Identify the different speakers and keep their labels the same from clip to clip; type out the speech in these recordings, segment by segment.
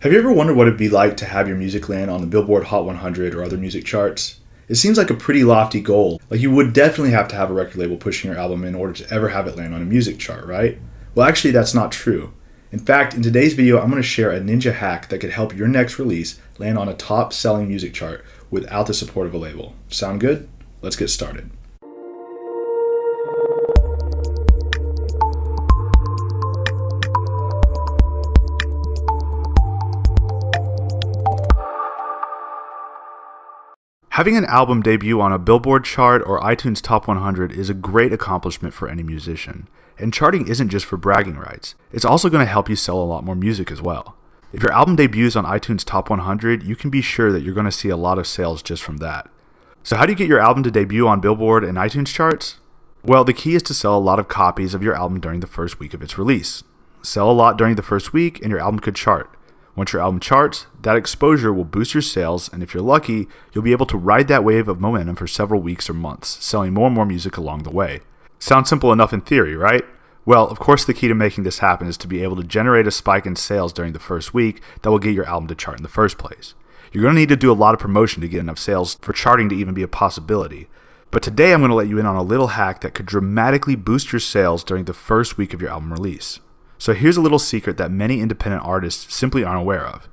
Speaker 1: Have you ever wondered what it'd be like to have your music land on the Billboard Hot 100 or other music charts? It seems like a pretty lofty goal. Like you would definitely have to have a record label pushing your album in order to ever have it land on a music chart, right? Well, actually that's not true. In fact, in today's video, I'm going to share a ninja hack that could help your next release land on a top-selling music chart without the support of a label. Sound good? Let's get started. Having an album debut on a Billboard chart or iTunes Top 100 is a great accomplishment for any musician. And charting isn't just for bragging rights. It's also going to help you sell a lot more music as well. If your album debuts on iTunes Top 100, you can be sure that you're going to see a lot of sales just from that. So how do you get your album to debut on Billboard and iTunes charts? Well, the key is to sell a lot of copies of your album during the first week of its release. Sell a lot during the first week and your album could chart. Once your album charts, that exposure will boost your sales, and if you're lucky, you'll be able to ride that wave of momentum for several weeks or months, selling more and more music along the way. Sounds simple enough in theory, right? Well, of course the key to making this happen is to be able to generate a spike in sales during the first week that will get your album to chart in the first place. You're going to need to do a lot of promotion to get enough sales for charting to even be a possibility. But today I'm going to let you in on a little hack that could dramatically boost your sales during the first week of your album release. So here's a little secret that many independent artists simply aren't aware of.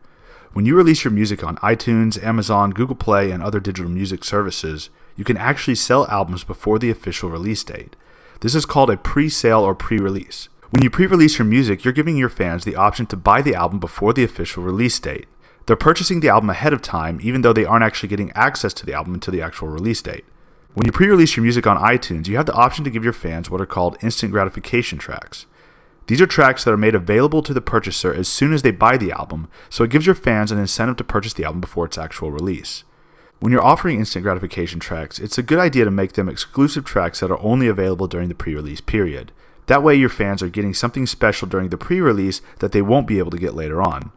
Speaker 1: When you release your music on iTunes, Amazon, Google Play, and other digital music services, you can actually sell albums before the official release date. This is called a pre-sale or pre-release. When you pre-release your music, you're giving your fans the option to buy the album before the official release date. They're purchasing the album ahead of time, even though they aren't actually getting access to the album until the actual release date. When you pre-release your music on iTunes, you have the option to give your fans what are called instant gratification tracks. These are tracks that are made available to the purchaser as soon as they buy the album, so it gives your fans an incentive to purchase the album before its actual release. When you're offering instant gratification tracks, it's a good idea to make them exclusive tracks that are only available during the pre-release period. That way your fans are getting something special during the pre-release that they won't be able to get later on.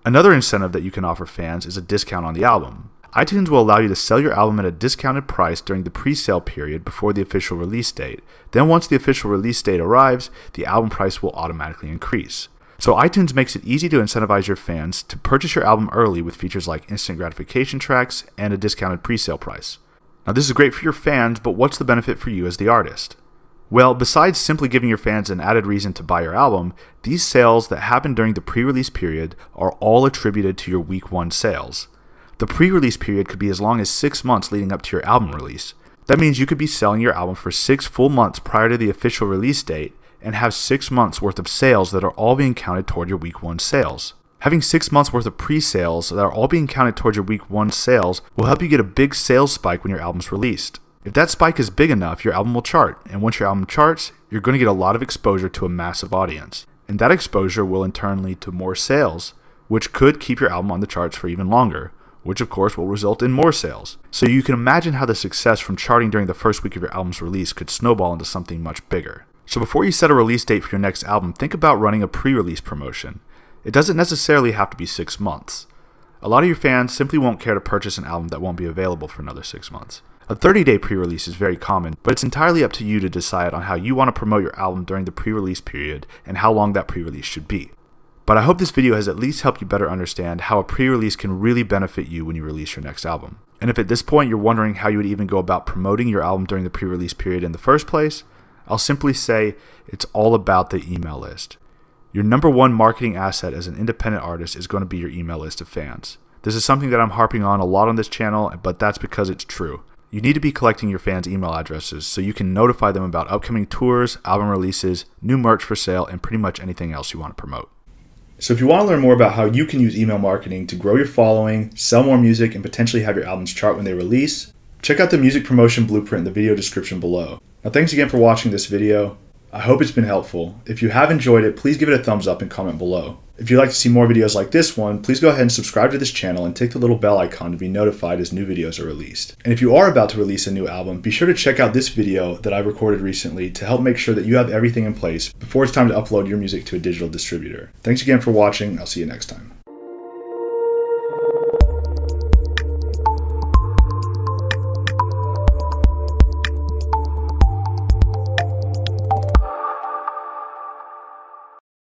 Speaker 1: Another incentive that you can offer fans is a discount on the album. iTunes will allow you to sell your album at a discounted price during the pre-sale period before the official release date. Then once the official release date arrives, the album price will automatically increase. So iTunes makes it easy to incentivize your fans to purchase your album early with features like instant gratification tracks and a discounted pre-sale price. Now this is great for your fans, but what's the benefit for you as the artist? Well, besides simply giving your fans an added reason to buy your album, these sales that happen during the pre-release period are all attributed to your week 1 sales. The pre-release period could be as long as 6 months leading up to your album release. That means you could be selling your album for 6 full months prior to the official release date and have 6 months worth of sales that are all being counted toward your week 1 sales. Having 6 months worth of pre-sales that are all being counted toward your week 1 sales will help you get a big sales spike when your album's released. If that spike is big enough, your album will chart, and once your album charts, you're going to get a lot of exposure to a massive audience. And that exposure will in turn lead to more sales, which could keep your album on the charts for even longer, which of course will result in more sales. So you can imagine how the success from charting during the first week of your album's release could snowball into something much bigger. So before you set a release date for your next album, think about running a pre-release promotion. It doesn't necessarily have to be 6 months. A lot of your fans simply won't care to purchase an album that won't be available for another 6 months. A 30-day pre-release is very common, but it's entirely up to you to decide on how you want to promote your album during the pre-release period and how long that pre-release should be. But I hope this video has at least helped you better understand how a pre-release can really benefit you when you release your next album. And if at this point you're wondering how you would even go about promoting your album during the pre-release period in the first place, I'll simply say it's all about the email list. Your number one marketing asset as an independent artist is going to be your email list of fans. This is something that I'm harping on a lot on this channel, but that's because it's true. You need to be collecting your fans' email addresses so you can notify them about upcoming tours, album releases, new merch for sale, and pretty much anything else you want to promote. So if you want to learn more about how you can use email marketing to grow your following, sell more music, and potentially have your albums chart when they release, check out the music promotion blueprint in the video description below. Now thanks again for watching this video. I hope it's been helpful. If you have enjoyed it, please give it a thumbs up and comment below. If you'd like to see more videos like this one, please go ahead and subscribe to this channel and tick the little bell icon to be notified as new videos are released. And if you are about to release a new album, be sure to check out this video that I recorded recently to help make sure that you have everything in place before it's time to upload your music to a digital distributor. Thanks again for watching. I'll see you next time.